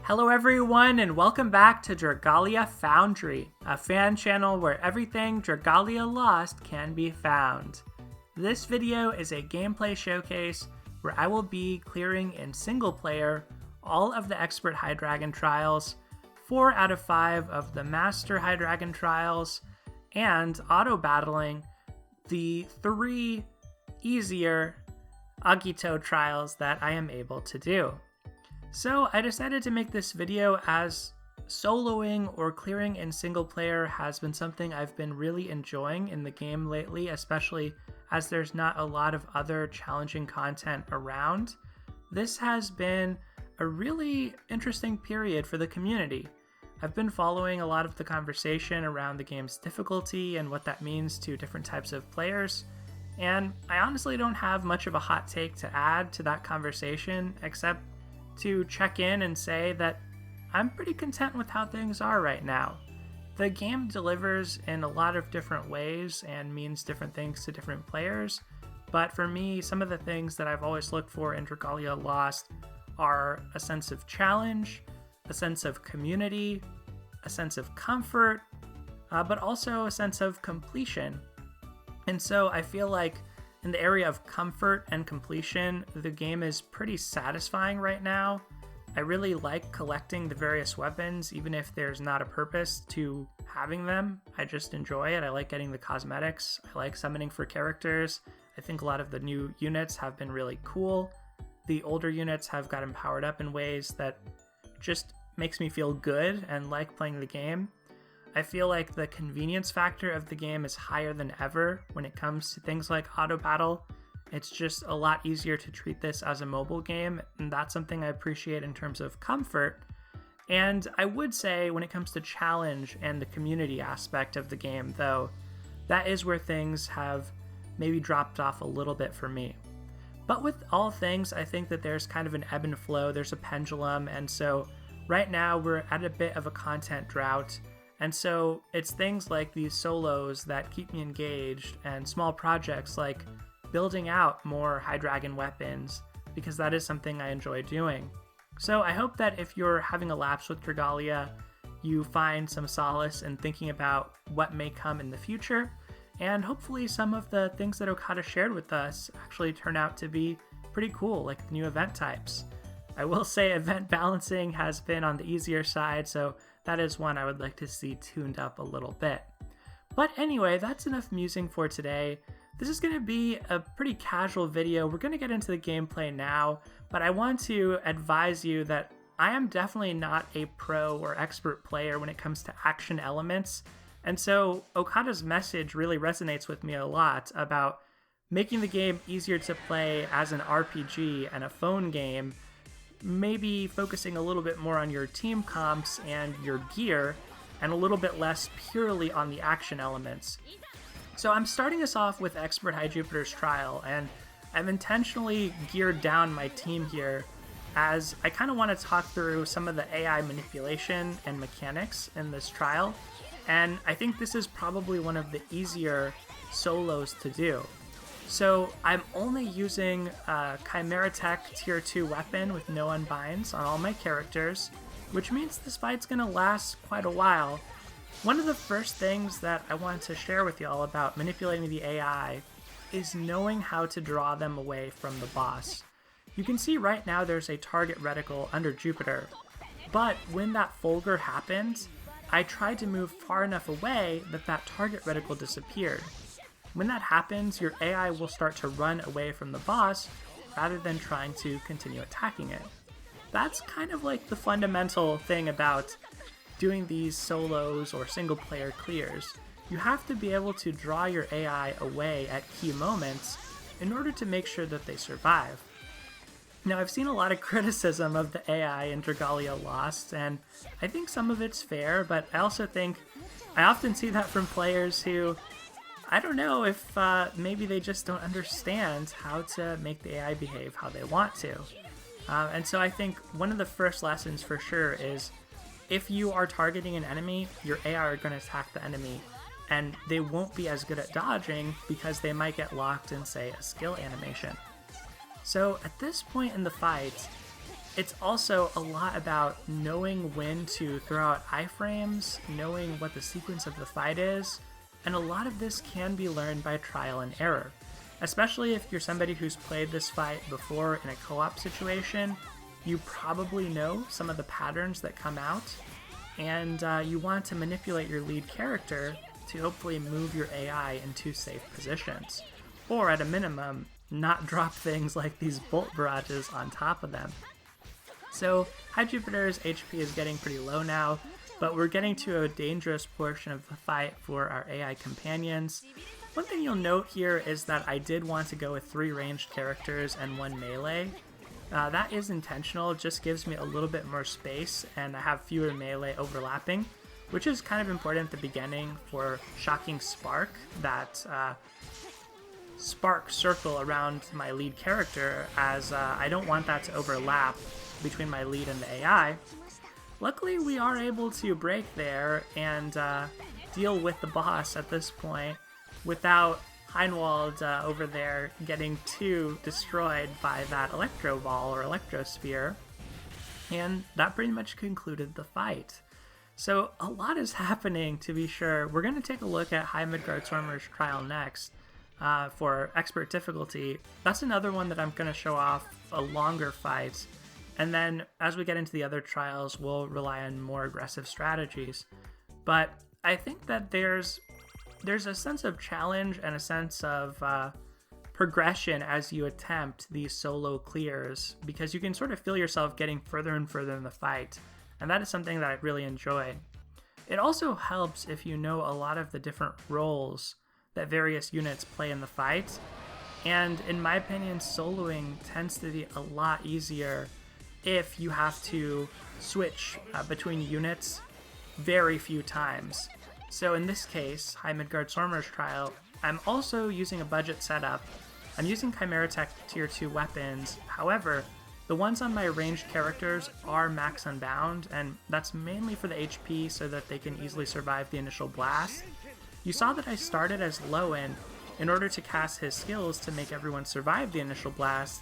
Hello everyone and welcome back to Dragalia Foundry, a fan channel where everything Dragalia lost can be found. This video is a gameplay showcase where I will be clearing in single player all of the Expert High Dragon trials, 4 out of 5 of the Master High Dragon trials, and auto-battling the 3 easier Agito trials that I am able to do. So I decided to make this video as soloing or clearing in single player has been something I've been really enjoying in the game lately, especially as there's not a lot of other challenging content around. This has been a really interesting period for the community. I've been following a lot of the conversation around the game's difficulty and what that means to different types of players, and I honestly don't have much of a hot take to add to that conversation except to check in and say that I'm pretty content with how things are right now. The game delivers in a lot of different ways and means different things to different players, but for me, some of the things that I've always looked for in Dragalia Lost are a sense of challenge, a sense of community, a sense of comfort, but also a sense of completion. And so I feel like in the area of comfort and completion, the game is pretty satisfying right now. I really like collecting the various weapons, even if there's not a purpose to having them. I just enjoy it. I like getting the cosmetics. I like summoning for characters. I think a lot of the new units have been really cool. The older units have gotten powered up in ways that just makes me feel good and like playing the game. I feel like the convenience factor of the game is higher than ever when it comes to things like auto battle. It's just a lot easier to treat this as a mobile game, and that's something I appreciate in terms of comfort. And I would say when it comes to challenge and the community aspect of the game, though, that is where things have maybe dropped off a little bit for me. But with all things, I think that there's kind of an ebb and flow, there's a pendulum, and so right now we're at a bit of a content drought. And so it's things like these solos that keep me engaged and small projects like building out more High Dragon weapons, because that is something I enjoy doing. So I hope that if you're having a lapse with Dragalia, you find some solace in thinking about what may come in the future, and hopefully some of the things that Okada shared with us actually turn out to be pretty cool, like the new event types. I will say event balancing has been on the easier side, so that is one I would like to see tuned up a little bit. But anyway, that's enough musing for today. This is going to be a pretty casual video. We're going to get into the gameplay now, but I want to advise you that I am definitely not a pro or expert player when it comes to action elements, and so Okada's message really resonates with me a lot about making the game easier to play as an RPG and a phone game, maybe focusing a little bit more on your team comps and your gear, and a little bit less purely on the action elements. So I'm starting us off with Expert High Jupiter's trial, and I've intentionally geared down my team here as I kind of want to talk through some of the AI manipulation and mechanics in this trial, and I think this is probably one of the easier solos to do. So I'm only using a Chimera Tech Tier 2 weapon with no unbinds on all my characters, which means this fight's going to last quite a while. One of the first things that I wanted to share with y'all about manipulating the AI is knowing how to draw them away from the boss. You can see right now there's a target reticle under Jupiter, but when that Fulgur happened, I tried to move far enough away that that target reticle disappeared. When that happens, your AI will start to run away from the boss rather than trying to continue attacking it. That's kind of like the fundamental thing about doing these solos or single player clears. You have to be able to draw your AI away at key moments in order to make sure that they survive. Now, I've seen a lot of criticism of the AI in Dragalia Lost, and I think some of it's fair, but I also think I often see that from players who, I don't know if maybe they just don't understand how to make the AI behave how they want to. And so I think one of the first lessons for sure is if you are targeting an enemy, your AI are going to attack the enemy, and they won't be as good at dodging because they might get locked in, say, a skill animation. So at this point in the fight, It's also a lot about knowing when to throw out iframes, knowing what the sequence of the fight is, and a lot of this can be learned by trial and error. Especially if you're somebody who's played this fight before in a co-op situation, you probably know some of the patterns that come out, and you want to manipulate your lead character to hopefully move your AI into safe positions, or at a minimum, not drop things like these bolt barrages on top of them. So High Jupiter's HP is getting pretty low now, but we're getting to a dangerous portion of the fight for our AI companions. One thing you'll note here is that I did want to go with 3 ranged characters and 1 melee. That is intentional, it just gives me a little bit more space and I have fewer melee overlapping, which is kind of important at the beginning for shocking spark, that spark circle around my lead character, as I don't want that to overlap between my lead and the AI. Luckily, we are able to break there and deal with the boss at this point without Heinwald over there getting too destroyed by that electro ball or electrosphere. And that pretty much concluded the fight. So a lot is happening, to be sure. We're going to take a look at High Midgardsormr's trial next for expert difficulty. That's another one that I'm going to show off a longer fight. And then as we get into the other trials, we'll rely on more aggressive strategies. But I think that there's a sense of challenge and a sense of progression as you attempt these solo clears, because you can sort of feel yourself getting further and further in the fight, and that is something that I really enjoy. It also helps if you know a lot of the different roles that various units play in the fight, and in my opinion, soloing tends to be a lot easier if you have to switch between units very few times. So in this case, High Midgardsormr's trial, I'm also using a budget setup. I'm using Chimera Tech Tier 2 weapons, however, the ones on my ranged characters are max unbound, and that's mainly for the HP so that they can easily survive the initial blast. You saw that I started as Lowen in order to cast his skills to make everyone survive the initial blast,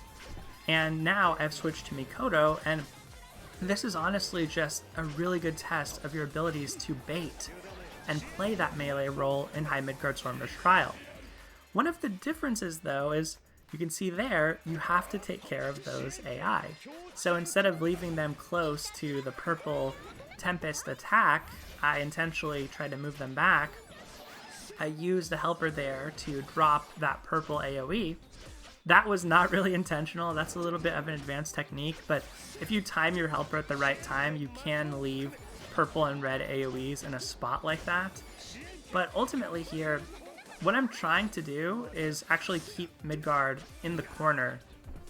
and now I've switched to Mikoto, and this is honestly just a really good test of your abilities to bait and play that melee role in High Midgardsormr's trial. One of the differences, though, is you can see there, you have to take care of those AI. So instead of leaving them close to the purple Tempest attack, I intentionally tried to move them back. I used the helper there to drop that purple AoE. That was not really intentional, that's a little bit of an advanced technique, but if you time your helper at the right time, you can leave purple and red AoEs in a spot like that. But ultimately here, what I'm trying to do is actually keep Midgard in the corner.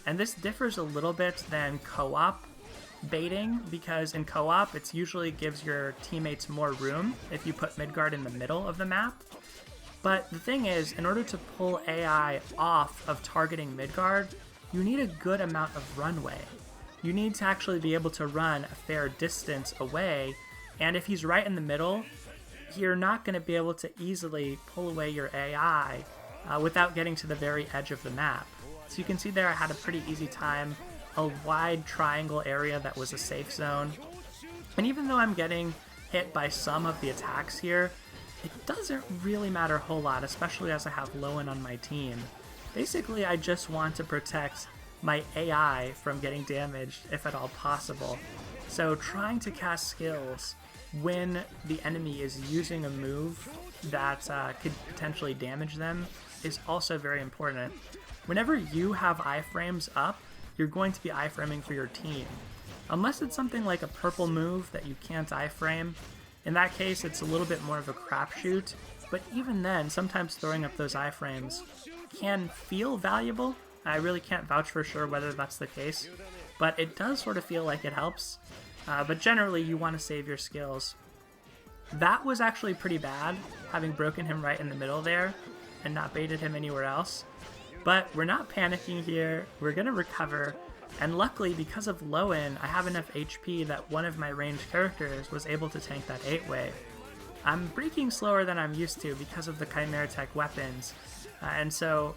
And this differs a little bit than co-op baiting, because in co-op it usually gives your teammates more room if you put Midgard in the middle of the map. But the thing is, in order to pull AI off of targeting Midgard, you need a good amount of runway. You need to actually be able to run a fair distance away, and if he's right in the middle, you're not going to be able to easily pull away your AI without getting to the very edge of the map. So you can see there I had a pretty easy time, a wide triangle area that was a safe zone. And even though I'm getting hit by some of the attacks here, it doesn't really matter a whole lot, especially as I have Lowen on my team. Basically, I just want to protect my AI from getting damaged, if at all possible. So trying to cast skills when the enemy is using a move that could potentially damage them is also very important. Whenever you have iframes up, you're going to be iframing for your team. Unless it's something like a purple move that you can't iframe, in that case it's a little bit more of a crapshoot, but even then, sometimes throwing up those iframes can feel valuable. I really can't vouch for sure whether that's the case, but it does sort of feel like it helps. But generally, you want to save your skills. That was actually pretty bad, having broken him right in the middle there and not baited him anywhere else. But we're not panicking here, we're going to recover, and luckily, because of Lowen, I have enough HP that one of my ranged characters was able to tank that 8-way. I'm breaking slower than I'm used to because of the Chimera Tech weapons, and so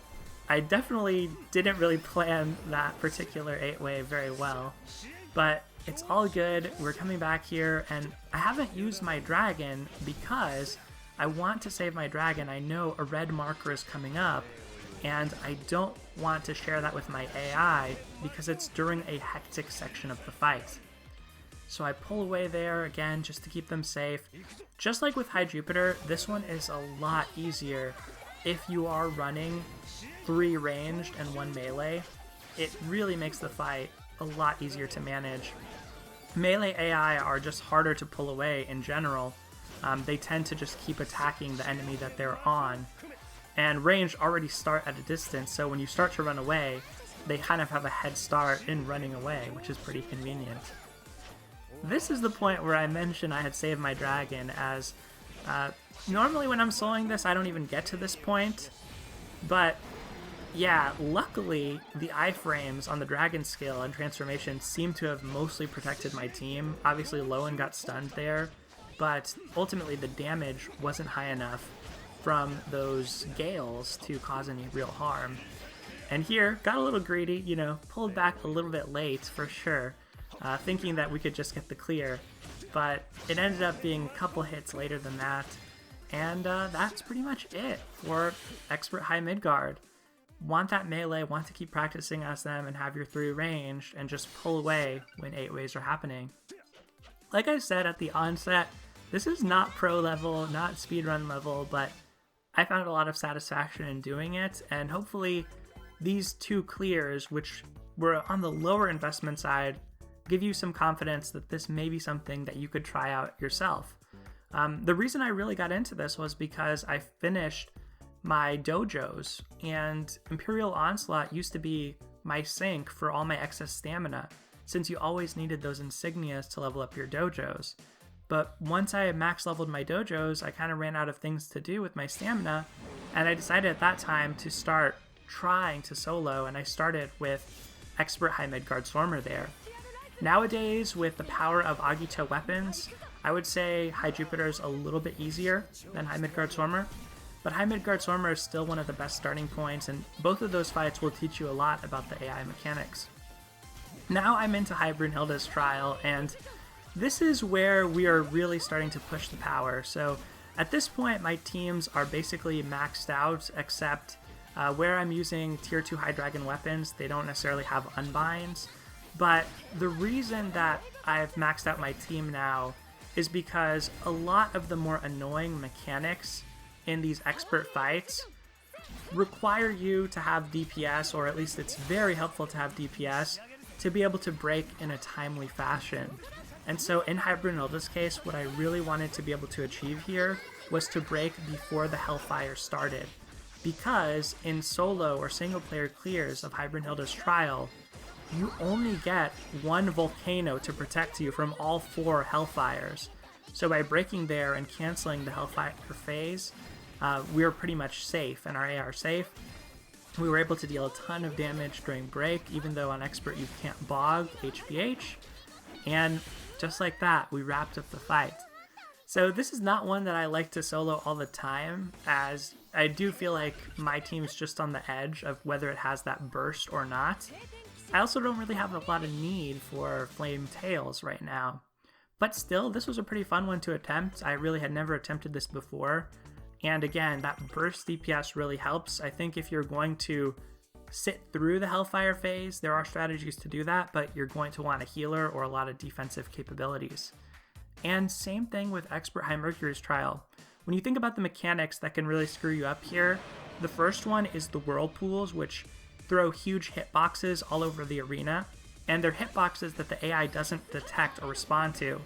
I definitely didn't really plan that particular 8-way very well. But it's all good. We're coming back here, and I haven't used my dragon because I want to save my dragon. I know a red marker is coming up, and I don't want to share that with my AI because it's during a hectic section of the fight. So I pull away there again just to keep them safe. Just like with High Jupiter, this one is a lot easier if you are running 3 ranged and 1 melee. It really makes the fight a lot easier to manage. Melee AI are just harder to pull away in general. They tend to just keep attacking the enemy that they're on. And ranged already start at a distance, so when you start to run away, they kind of have a head start in running away, which is pretty convenient. This is the point where I mentioned I had saved my dragon, as normally when I'm soloing this, I don't even get to this point. But yeah, luckily the iframes on the dragon skill and transformation seem to have mostly protected my team. Obviously Lowen got stunned there, but ultimately the damage wasn't high enough from those gales to cause any real harm. And here, got a little greedy, you know, pulled back a little bit late for sure, thinking that we could just get the clear, but it ended up being a couple hits later than that, and that's pretty much it for Expert High Midgard. Want that melee, want to keep practicing as them and have your 3 ranged, and just pull away when 8 waves are happening. Like I said at the onset, this is not pro level, not speedrun level, but I found a lot of satisfaction in doing it, and hopefully these 2 clears, which were on the lower investment side, give you some confidence that this may be something that you could try out yourself. The reason I really got into this was because I finished my dojos, and Imperial Onslaught used to be my sink for all my excess stamina, since you always needed those insignias to level up your dojos. But once I had max leveled my dojos, I kind of ran out of things to do with my stamina, and I decided at that time to start trying to solo, and I started with Expert High Midgardsormr there. Nowadays, with the power of Agito weapons, I would say High Jupiter is a little bit easier than High Midgardsormr, but High Midgardsormr is still one of the best starting points, and both of those fights will teach you a lot about the AI mechanics. Now I'm into High Brunhilda's trial, and this is where we are really starting to push the power. So at this point, my teams are basically maxed out, except where I'm using tier 2 high dragon weapons, they don't necessarily have unbinds. But the reason that I've maxed out my team now is because a lot of the more annoying mechanics in these expert fights require you to have DPS, or at least it's very helpful to have DPS, to be able to break in a timely fashion. And so in High Brunhilda's case, what I really wanted to be able to achieve here was to break before the Hellfire started. Because in solo or single player clears of High Brunhilda's trial, you only get 1 volcano to protect you from all 4 Hellfires. So by breaking there and canceling the Hellfire phase, we were pretty much safe, and our AR safe. We were able to deal a ton of damage during break, even though on Expert you can't bog HBH. And just like that, we wrapped up the fight. So this is not one that I like to solo all the time, as I do feel like my team is just on the edge of whether it has that burst or not. I also don't really have a lot of need for Flame Tails right now. But still, this was a pretty fun one to attempt. I really had never attempted this before. And again, that burst DPS really helps. I think if you're going to sit through the Hellfire phase, there are strategies to do that, but you're going to want a healer or a lot of defensive capabilities. And same thing with Expert High Mercury's trial. When you think about the mechanics that can really screw you up here, the first one is the whirlpools, which throw huge hitboxes all over the arena, and they're hitboxes that the AI doesn't detect or respond to.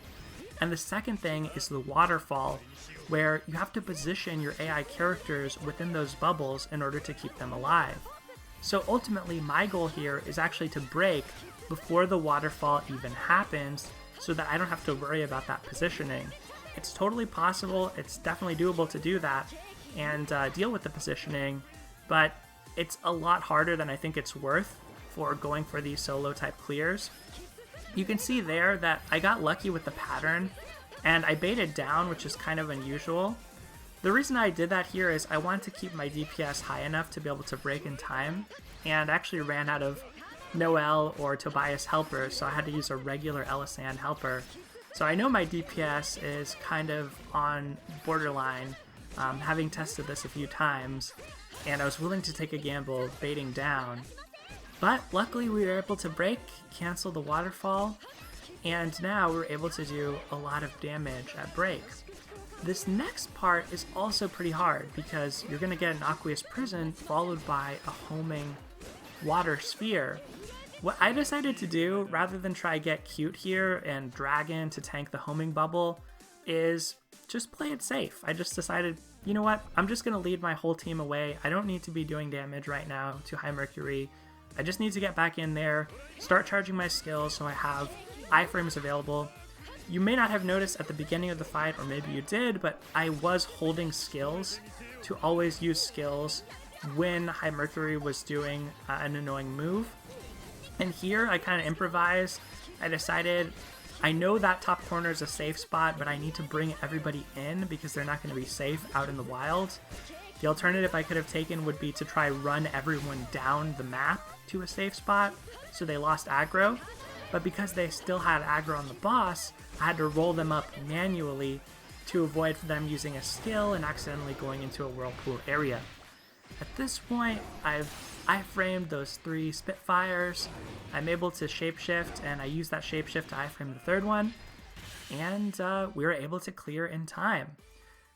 And the second thing is the waterfall, where you have to position your AI characters within those bubbles in order to keep them alive. So ultimately, my goal here is actually to break before the waterfall even happens, so that I don't have to worry about that positioning. It's totally possible, it's definitely doable to do that and deal with the positioning, but it's a lot harder than I think it's worth for going for these solo type clears. You can see there that I got lucky with the pattern, and I baited down, which is kind of unusual. The reason I did that here is I wanted to keep my DPS high enough to be able to break in time, and actually ran out of Noel or Tobias helpers, so I had to use a regular Elisand helper. So I know my DPS is kind of on borderline, having tested this a few times, and I was willing to take a gamble baiting down. But luckily we were able to break, cancel the waterfall, and now we're able to do a lot of damage at break. This next part is also pretty hard because you're going to get an aqueous prison followed by a homing water sphere. What I decided to do, rather than try get cute here and dragon to tank the homing bubble, is just play it safe. I just decided, you know what, I'm just going to lead my whole team away. I don't need to be doing damage right now to High Mercury. I just need to get back in there, start charging my skills so I have iframes available. You may not have noticed at the beginning of the fight, or maybe you did, but I was holding skills to always use skills when High Mercury was doing an annoying move. And here I kind of improvised. I decided I know that top corner is a safe spot, but I need to bring everybody in because they're not going to be safe out in the wild. The alternative I could have taken would be to try run everyone down the map to a safe spot so they lost aggro. But because they still had aggro on the boss, I had to roll them up manually to avoid them using a skill and accidentally going into a whirlpool area. At this point, I've iframed those 3 Spitfires. I'm able to shapeshift, and I use that shapeshift to iframe the 3rd one, and we were able to clear in time.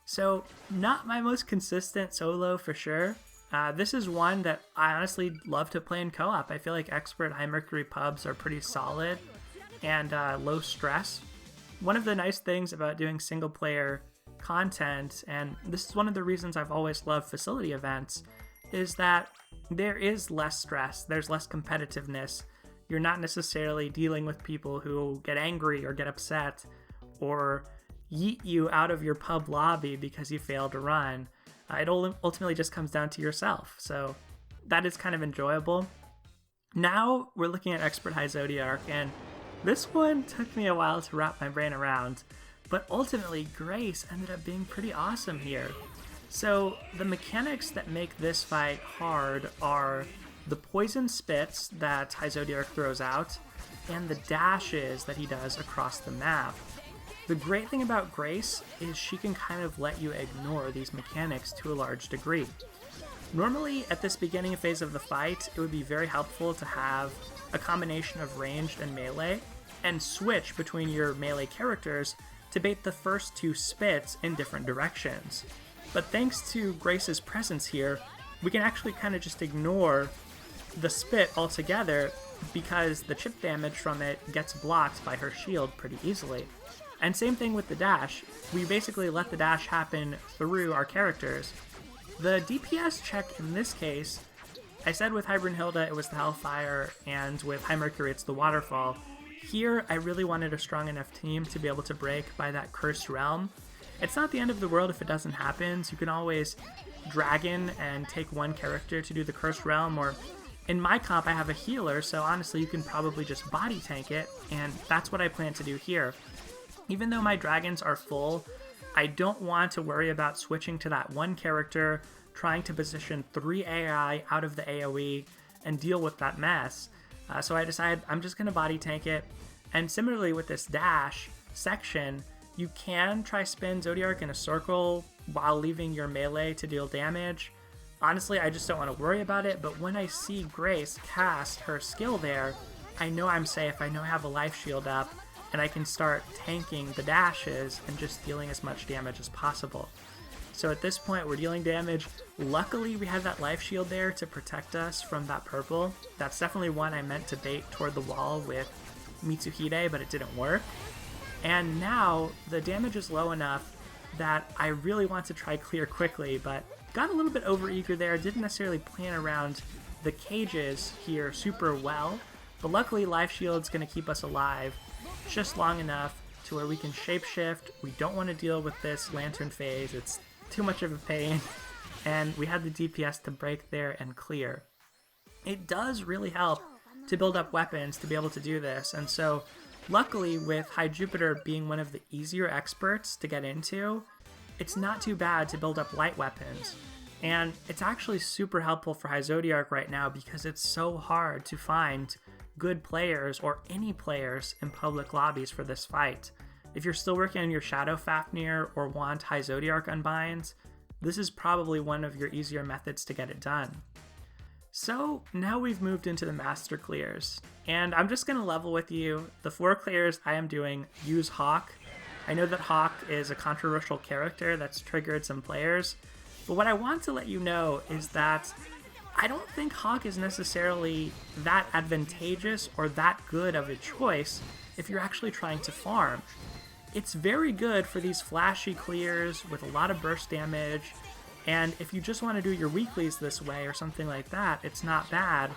So, not my most consistent solo for sure. This is one that I honestly love to play in co-op. I feel like expert High Mercury pubs are pretty solid and low stress. One of the nice things about doing single player content, and this is one of the reasons I've always loved facility events, is that there is less stress, there's less competitiveness. You're not necessarily dealing with people who get angry or get upset or yeet you out of your pub lobby because you failed to run. It ultimately just comes down to yourself, so that is kind of enjoyable. Now we're looking at Expert High Zodiark, and this one took me a while to wrap my brain around, but ultimately Grace ended up being pretty awesome here. So the mechanics that make this fight hard are the poison spits that High Zodiark throws out, and the dashes that he does across the map. The great thing about Grace is she can kind of let you ignore these mechanics to a large degree. Normally, at this beginning phase of the fight, it would be very helpful to have a combination of ranged and melee, and switch between your melee characters to bait the first 2 spits in different directions. But thanks to Grace's presence here, we can actually kind of just ignore the spit altogether because the chip damage from it gets blocked by her shield pretty easily. And same thing with the dash. We basically let the dash happen through our characters. The DPS check in this case, I said with High Brunhilda it was the Hellfire, and with High Mercury it's the Waterfall. Here, I really wanted a strong enough team to be able to break by that Cursed Realm. It's not the end of the world if it doesn't happen, so you can always dragon and take one character to do the Cursed Realm, or in my comp I have a healer, so honestly you can probably just body tank it, and that's what I plan to do here. Even though my dragons are full, I don't want to worry about switching to that one character, trying to position 3 AI out of the AoE, and deal with that mess. So I decided I'm just going to body tank it. And similarly with this dash section, you can try spin Zodiark in a circle while leaving your melee to deal damage. Honestly, I just don't want to worry about it, but when I see Grace cast her skill there, I know I'm safe, I know I have a life shield up, and I can start tanking the dashes and just dealing as much damage as possible. So at this point, we're dealing damage. Luckily, we had that life shield there to protect us from that purple. That's definitely one I meant to bait toward the wall with Mitsuhide, but it didn't work. And now, the damage is low enough that I really want to try clear quickly, but got a little bit overeager there, didn't necessarily plan around the cages here super well, but luckily Life Shield's going to keep us alive just long enough to where we can shapeshift. We don't want to deal with this lantern phase, it's too much of a pain, and we had the DPS to break there and clear. It does really help to build up weapons to be able to do this, and so luckily with High Jupiter being one of the easier experts to get into, it's not too bad to build up light weapons. And it's actually super helpful for Zodiark right now because it's so hard to find good players or any players in public lobbies for this fight. If you're still working on your Shadow Fafnir or want Zodiark unbinds, this is probably one of your easier methods to get it done. So now we've moved into the master clears, and I'm just going to level with you. The 4 clears I am doing use Hawk. I know that Hawk is a controversial character that's triggered some players, but what I want to let you know is that I don't think Hawk is necessarily that advantageous or that good of a choice if you're actually trying to farm. It's very good for these flashy clears with a lot of burst damage, and if you just want to do your weeklies this way or something like that, it's not bad.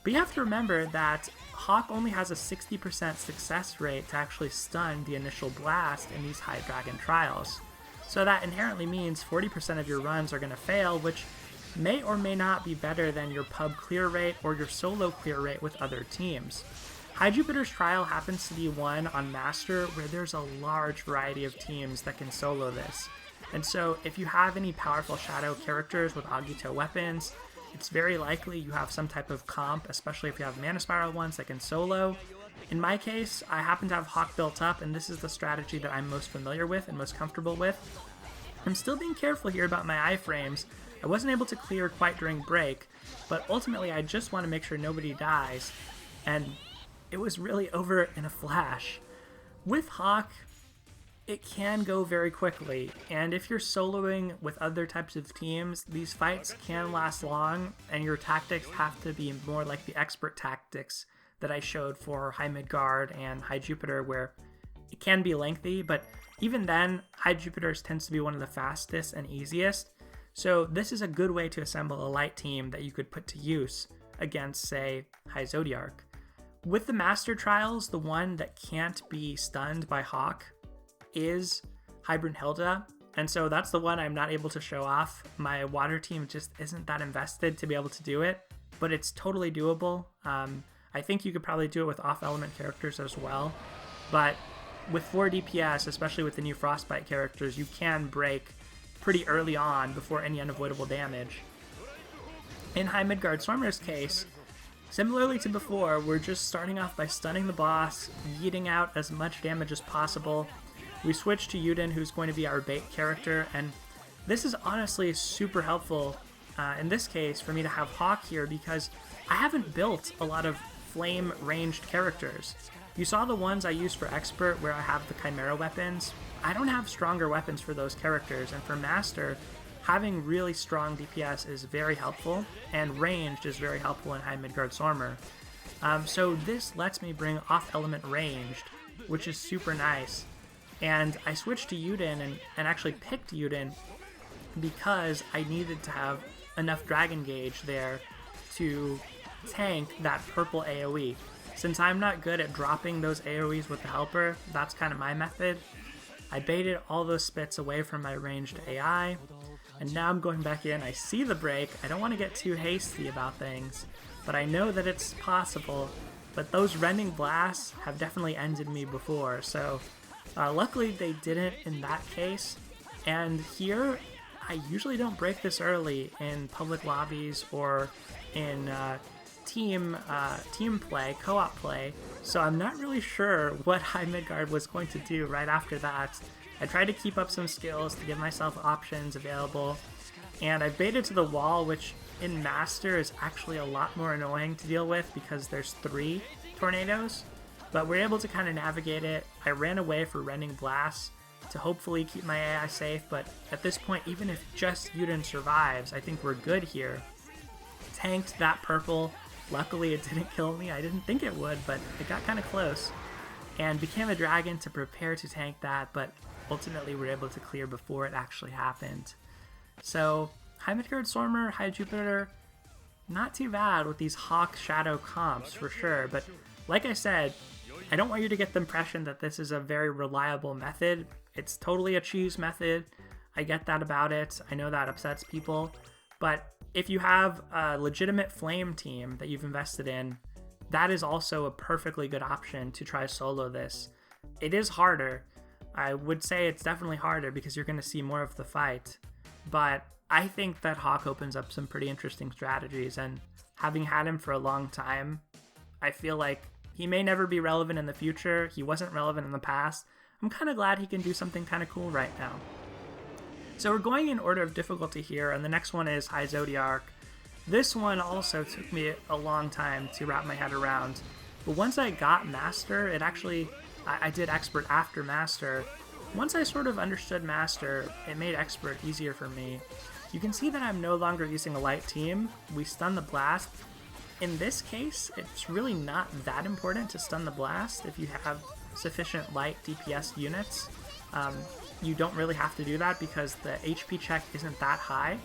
But you have to remember that Hawk only has a 60% success rate to actually stun the initial blast in these high dragon trials. So that inherently means 40% of your runs are going to fail, which may or may not be better than your pub clear rate or your solo clear rate with other teams. High Jupiter's trial happens to be one on Master where there's a large variety of teams that can solo this. And so if you have any powerful shadow characters with Agito weapons, it's very likely you have some type of comp, especially if you have Mana Spiral ones that can solo. In my case, I happen to have Hawk built up, and this is the strategy that I'm most familiar with and most comfortable with. I'm still being careful here about my iframes. I wasn't able to clear quite during break, but ultimately I just want to make sure nobody dies, and it was really over in a flash. With Hawk, it can go very quickly, and if you're soloing with other types of teams, these fights can last long, and your tactics have to be more like the expert tactics that I showed for High Midgard and High Jupiter, where it can be lengthy, but even then, High Jupiter's tends to be one of the fastest and easiest, so this is a good way to assemble a light team that you could put to use against, say, High Zodiark. With the Master Trials, the one that can't be stunned by Hawk is High Brunhilda, and so that's the one I'm not able to show off. My water team just isn't that invested to be able to do it, but it's totally doable. I think you could probably do it with off-element characters as well, but with 4 DPS, especially with the new Frostbite characters, you can break pretty early on before any unavoidable damage. In High Midgardsormr's case, similarly to before, we're just starting off by stunning the boss, yeeting out as much damage as possible. We switch to Yuden, who's going to be our bait character, and this is honestly super helpful in this case for me to have Hawk here because I haven't built a lot of flame ranged characters. You saw the ones I used for Expert where I have the Chimera weapons. I don't have stronger weapons for those characters, and for Master, having really strong DPS is very helpful, and ranged is very helpful in High Midgardsormr. So this lets me bring off-element ranged, which is super nice. And I switched to Yuden and actually picked Yuden because I needed to have enough Dragon Gauge there to tank that purple AoE. Since I'm not good at dropping those AoEs with the helper, that's kind of my method. I baited all those spits away from my ranged AI, and now I'm going back in. I see the break. I don't want to get too hasty about things, but I know that it's possible. But those rending blasts have definitely ended me before, so luckily they didn't in that case. And here, I usually don't break this early in public lobbies or in team play, co-op play, so I'm not really sure what High Midgard was going to do right after that. I tried to keep up some skills to give myself options available, and I baited to the wall, which in Master is actually a lot more annoying to deal with because there's 3 tornadoes, but we're able to kind of navigate it. I ran away for Rending Blasts to hopefully keep my AI safe, but at this point, even if just Yuden survives, I think we're good here. Tanked that purple. Luckily, it didn't kill me. I didn't think it would, but it got kind of close. And became a dragon to prepare to tank that, but ultimately we're able to clear before it actually happened. So, High Midgardsormr, High Jupiter, not too bad with these Hawk Shadow comps for sure, but like I said, I don't want you to get the impression that this is a very reliable method. It's totally a cheese method. I get that about it. I know that upsets people, but if you have a legitimate flame team that you've invested in, that is also a perfectly good option to try solo this. It is harder. I would say it's definitely harder because you're going to see more of the fight. but I think that Hawk opens up some pretty interesting strategies, and having had him for a long time, I feel like he may never be relevant in the future. He wasn't relevant in the past. I'm kind of glad he can do something kind of cool right now. So we're going in order of difficulty here, and the next one is High Zodiark. This one also took me a long time to wrap my head around, but once I got Master, it actually, I did Expert after Master. Once I sort of understood Master, it made Expert easier for me. You can see that I'm no longer using a light team. We stun the blast. In this case, it's really not that important to stun the blast if you have sufficient light DPS units. You don't really have to do that because the HP check isn't that high.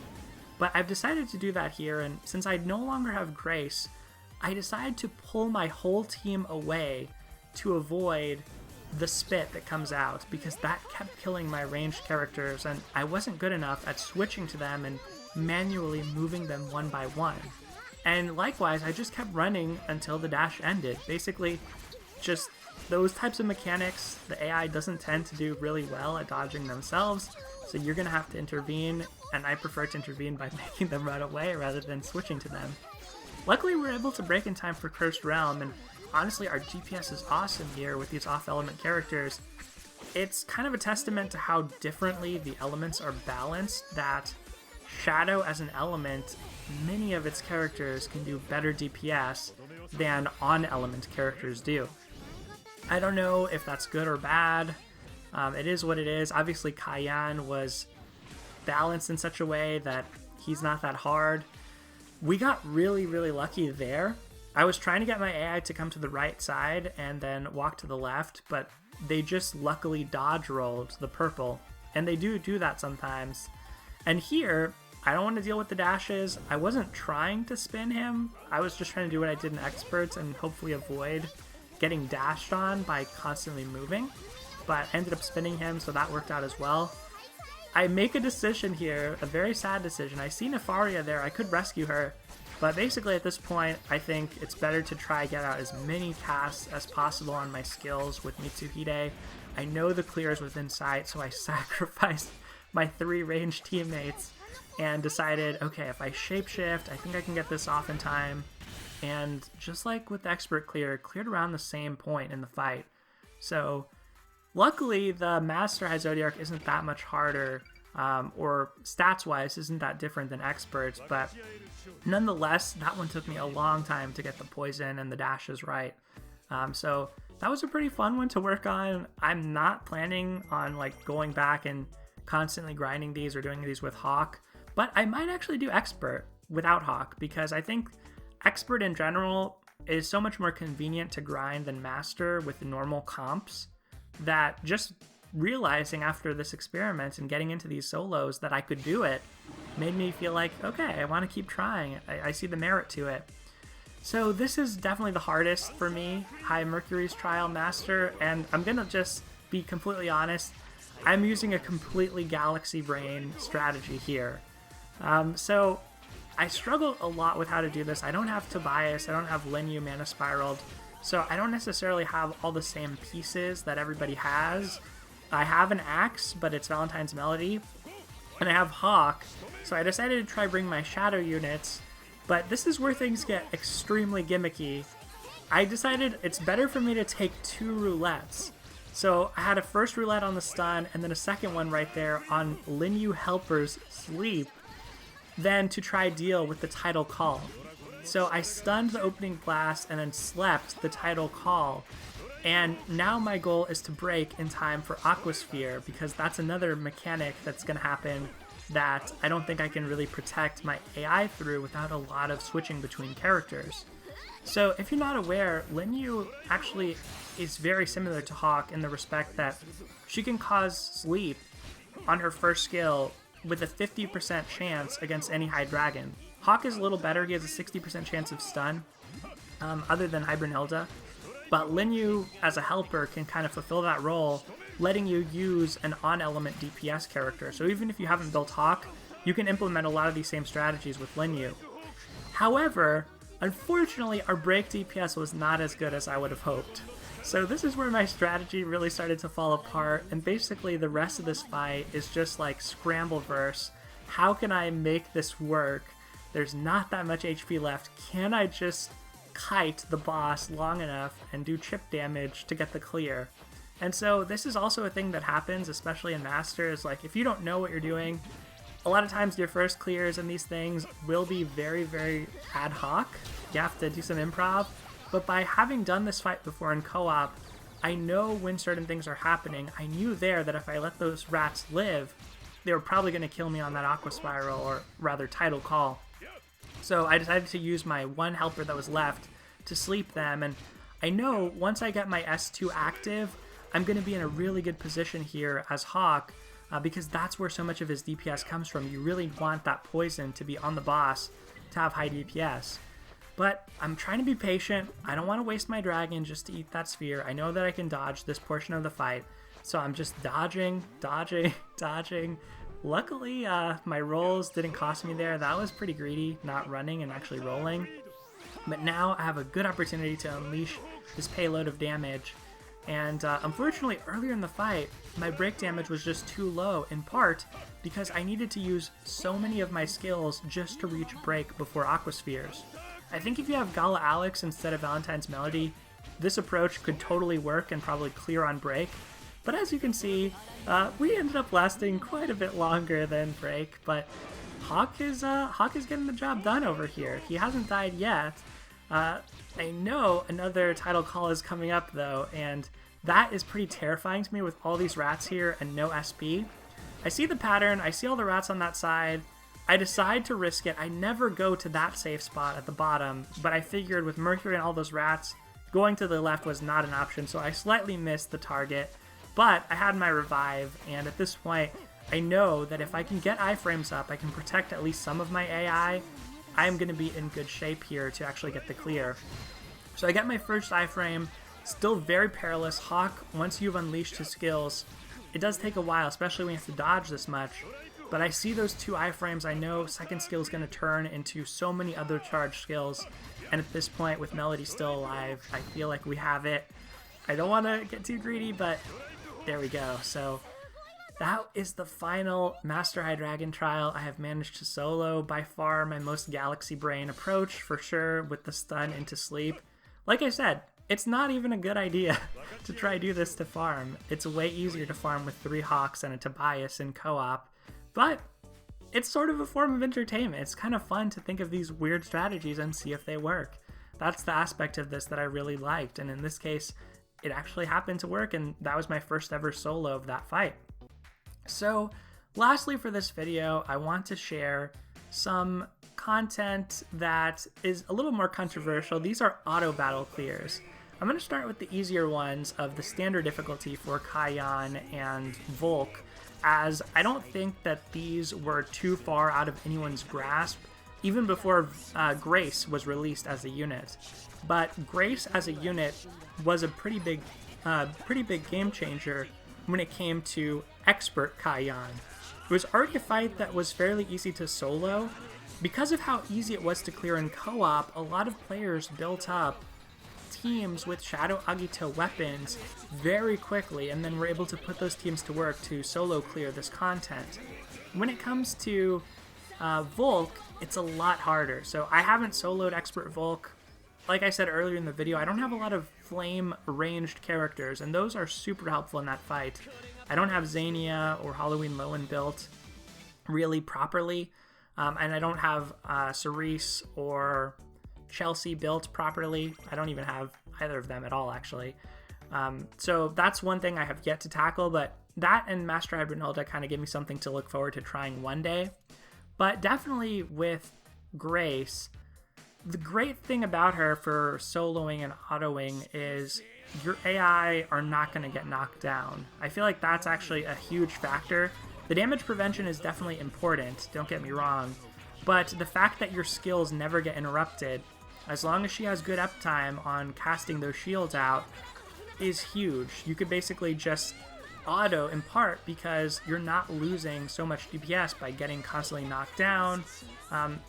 But I've decided to do that here, and since I no longer have Grace, I decided to pull my whole team away to avoid the spit that comes out, because that kept killing my ranged characters, and I wasn't good enough at switching to them and manually moving them one by one. And likewise, I just kept running until the dash ended. Basically, just those types of mechanics, the AI doesn't tend to do really well at dodging themselves, so you're going to have to intervene, and I prefer to intervene by making them run away rather than switching to them. Luckily, we were able to break in time for Cursed Realm, and honestly, our DPS is awesome here with these off-element characters. It's kind of a testament to how differently the elements are balanced, that Shadow as an element, many of its characters can do better DPS than on-element characters do. I don't know if that's good or bad. It is what it is. Obviously, Cayenne was balanced in such a way that he's not that hard. We got really, really lucky there. I was trying to get my AI to come to the right side and then walk to the left, but they just luckily dodge rolled the purple, and they do that sometimes. And here, I don't want to deal with the dashes. I wasn't trying to spin him. I was just trying to do what I did in Experts and hopefully avoid getting dashed on by constantly moving, but ended up spinning him, so that worked out as well. I make a decision here, a very sad decision. I see Nefaria there, I could rescue her, but basically at this point, I think it's better to try get out as many casts as possible on my skills with Mitsuhide. I know the clear is within sight, so I sacrificed my 3 ranged teammates and decided, okay, if I shapeshift, I think I can get this off in time. And just like with the Expert clear, cleared around the same point in the fight. So luckily, the Master High Zodiark isn't that much harder, or stats-wise isn't that different than Experts, but nonetheless, that one took me a long time to get the poison and the dashes right. So that was a pretty fun one to work on. I'm not planning on like going back and constantly grinding these or doing these with Hawk, but I might actually do Expert without Hawk, because I think Expert in general is so much more convenient to grind than Master with the normal comps, that just realizing after this experiment and getting into these solos that I could do it made me feel like, okay, I want to keep trying. I see the merit to it. So this is definitely the hardest for me, High Mercury's Trial Master, and I'm gonna just be completely honest, I'm using a completely galaxy brain strategy here. So I struggle a lot with how to do this. I don't have Tobias, I don't have Linyu Mana Spiraled, so I don't necessarily have all the same pieces that everybody has. I have an axe, but it's Valentine's Melody, and I have Hawk, so I decided to try bring my Shadow units, but this is where things get extremely gimmicky. I decided it's better for me to take 2 roulettes. So I had a first roulette on the stun, and then a second one right there on Linyu Helper's Sleep, than to try deal with the Tidal Call. So I stunned the opening blast and then slept the Tidal Call, and now my goal is to break in time for Aquasphere, because that's another mechanic that's going to happen that I don't think I can really protect my AI through without a lot of switching between characters. So if you're not aware, Linyu actually is very similar to Hawk in the respect that she can cause sleep on her first skill with a 50% chance against any high dragon. Hawk is a little better, he has a 60% chance of stun, other than Brunhilda. But Linyu, as a helper, can kind of fulfill that role, letting you use an on-element DPS character. So even if you haven't built Hawk, you can implement a lot of these same strategies with Linyu. However, unfortunately, our break DPS was not as good as I would have hoped. So this is where my strategy really started to fall apart, and basically the rest of this fight is just like Scrambleverse. how can I make this work? There's not that much HP left. Can I just kite the boss long enough and do chip damage to get the clear? And so this is also a thing that happens, especially in Master, is like if you don't know what you're doing, a lot of times your first clears in these things will be very, very ad hoc. You have to do some improv. But by having done this fight before in co-op, I know when certain things are happening. I knew there that if I let those rats live, they were probably going to kill me on that Aqua Spiral, or rather Tidal Call. So I decided to use my one helper that was left to sleep them, and I know once I get my S2 active, I'm going to be in a really good position here as Hawk, because that's where so much of his DPS comes from. You really want that poison to be on the boss to have high DPS. But I'm trying to be patient. I don't want to waste my dragon just to eat that sphere. I know that I can dodge this portion of the fight, so I'm just dodging. Luckily, my rolls didn't cost me there. That was pretty greedy, not running and actually rolling. But now I have a good opportunity to unleash this payload of damage. And unfortunately, earlier in the fight, my break damage was just too low, in part because I needed to use so many of my skills just to reach break before Aquaspheres. I think if you have Gala Alex instead of Valentine's Melody, this approach could totally work and probably clear on break. But as you can see, we ended up lasting quite a bit longer than break, but Hawk is getting the job done over here. He hasn't died yet. I know another Tidal Call is coming up though, and that is pretty terrifying to me with all these rats here and no SP. I see the pattern, I see all the rats on that side. I decide to risk it. I never go to that safe spot at the bottom, but I figured with Mercury and all those rats, going to the left was not an option, so I slightly missed the target. But I had my revive, and at this point, I know that if I can get iframes up, I can protect at least some of my AI. I'm going to be in good shape here to actually get the clear. So I get my first iframe, still very perilous. Hawk, once you've unleashed his skills, it does take a while, especially when you have to dodge this much. But I see those two iframes, I know second skill is going to turn into so many other charged skills. And at this point, with Melody still alive, I feel like we have it. I don't want to get too greedy, but there we go. So that is the final Master High Dragon trial I have managed to solo. By far my most Galaxy Brain approach, for sure, with the stun into sleep. Like I said, it's not even a good idea to try do this to farm. It's way easier to farm with 3 Hawks and a Tobias in co-op, but it's sort of a form of entertainment. It's kind of fun to think of these weird strategies and see if they work. That's the aspect of this that I really liked, and in this case, it actually happened to work, and that was my first ever solo of that fight. So, lastly for this video, I want to share some content that is a little more controversial. These are auto battle clears. I'm going to start with the easier ones of the standard difficulty for Kayan and Volk, as I don't think that these were too far out of anyone's grasp, even before Grace was released as a unit. But Grace as a unit was a pretty big game changer when it came to Expert Kayan. It was already a fight that was fairly easy to solo. Because of how easy it was to clear in co-op, a lot of players built up teams with Shadow Agito weapons very quickly, and then were able to put those teams to work to solo clear this content. When it comes to Volk, it's a lot harder. So I haven't soloed Expert Volk. Like I said earlier in the video, I don't have a lot of flame ranged characters, and those are super helpful in that fight. I don't have Xania or Halloween Lowen built really properly, and I don't have Cerise or Chelsea built properly. I don't even have either of them at all, actually. So that's one thing I have yet to tackle, but that and Master High Brunhilda kind of give me something to look forward to trying one day. But definitely with Grace, the great thing about her for soloing and autoing is your AI are not going to get knocked down. I feel like that's actually a huge factor. The damage prevention is definitely important, don't get me wrong, but the fact that your skills never get interrupted, as long as she has good uptime on casting those shields out, is huge. You could basically just auto in part because you're not losing so much DPS by getting constantly knocked down.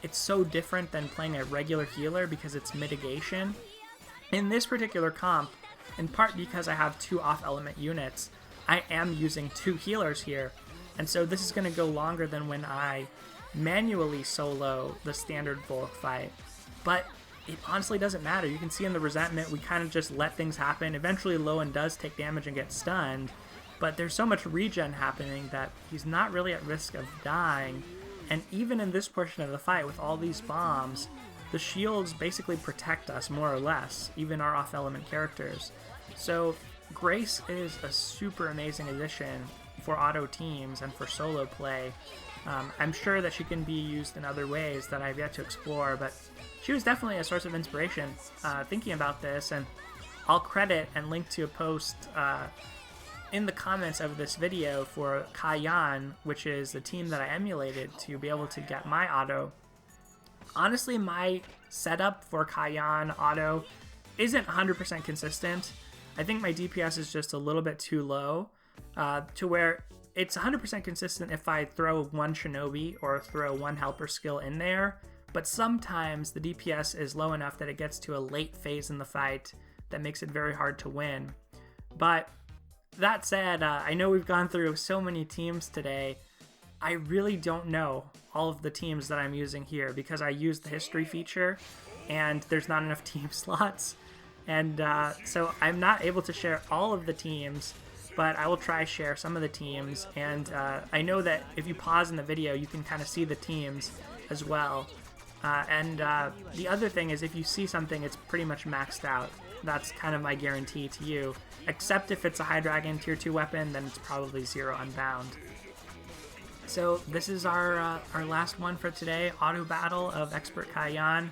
It's so different than playing a regular healer because it's mitigation. In this particular comp, in part because I have 2 off-element units, I am using 2 healers here, And so this is going to go longer than when I manually solo the standard Volk fight. But it honestly doesn't matter. You can see in the resentment, we kind of just let things happen. Eventually Lowen does take damage and get stunned, but there's so much regen happening that he's not really at risk of dying. And even in this portion of the fight with all these bombs, the shields basically protect us more or less, even our off-element characters. So Grace is a super amazing addition for auto teams and for solo play. I'm sure that she can be used in other ways that I've yet to explore, but she was definitely a source of inspiration thinking about this, and I'll credit and link to a post in the comments of this video for Kayan, which is the team that I emulated to be able to get my auto. Honestly, my setup for Kayan auto isn't 100% consistent. I think my DPS is just a little bit too low to where it's 100% consistent if I throw one Shinobi or throw one helper skill in there, but sometimes the DPS is low enough that it gets to a late phase in the fight that makes it very hard to win. But that said, I know we've gone through so many teams today. I really don't know all of the teams that I'm using here because I used the history feature and there's not enough team slots. And so I'm not able to share all of the teams, but I will try share some of the teams. And I know that if you pause in the video, you can kind of see the teams as well. The other thing is if you see something, it's pretty much maxed out. That's kind of my guarantee to you. Except if it's a High Dragon Tier 2 weapon, then it's probably 0 unbound. So this is our last one for today, Auto Battle of Expert Kayan.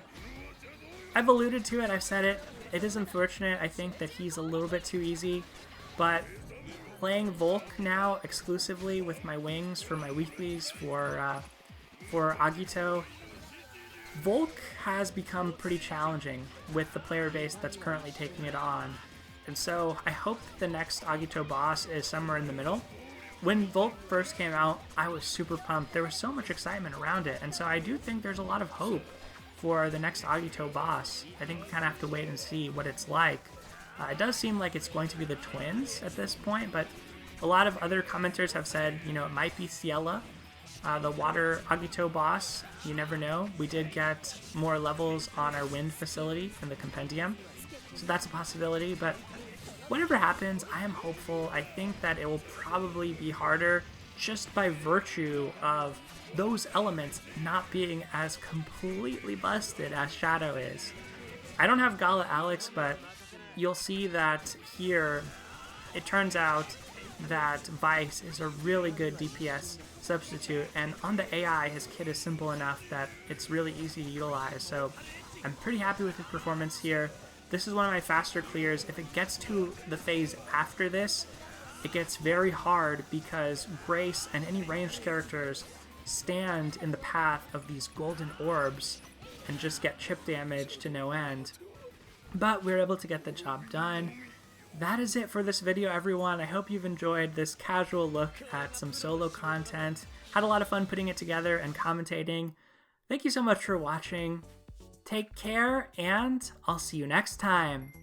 I've alluded to it, I've said it. It is unfortunate, I think, that he's a little bit too easy, but playing Volk now exclusively with my wings for my weeklies for Agito, Volk has become pretty challenging with the player base that's currently taking it on. And so I hope that the next Agito boss is somewhere in the middle. When Volk first came out, I was super pumped. There was so much excitement around it, and so I do think there's a lot of hope for the next Agito boss. I think we kind of have to wait and see what it's like. It does seem like it's going to be the twins at this point, but a lot of other commenters have said, you know, it might be Ciela, the water Agito boss. You never know. We did get more levels on our wind facility in the compendium, so that's a possibility, but whatever happens, I am hopeful. I think that it will probably be harder just by virtue of those elements not being as completely busted as Shadow is. I don't have Gala Alex, but you'll see that here it turns out that Vice is a really good DPS substitute, and on the AI his kit is simple enough that it's really easy to utilize, so I'm pretty happy with his performance here. This is one of my faster clears. If it gets to the phase after this, it gets very hard because Grace and any ranged characters stand in the path of these golden orbs and just get chip damage to no end. But we were able to get the job done. That is it for this video, everyone. I hope you've enjoyed this casual look at some solo content. Had a lot of fun putting it together and commentating. Thank you so much for watching. Take care, and I'll see you next time.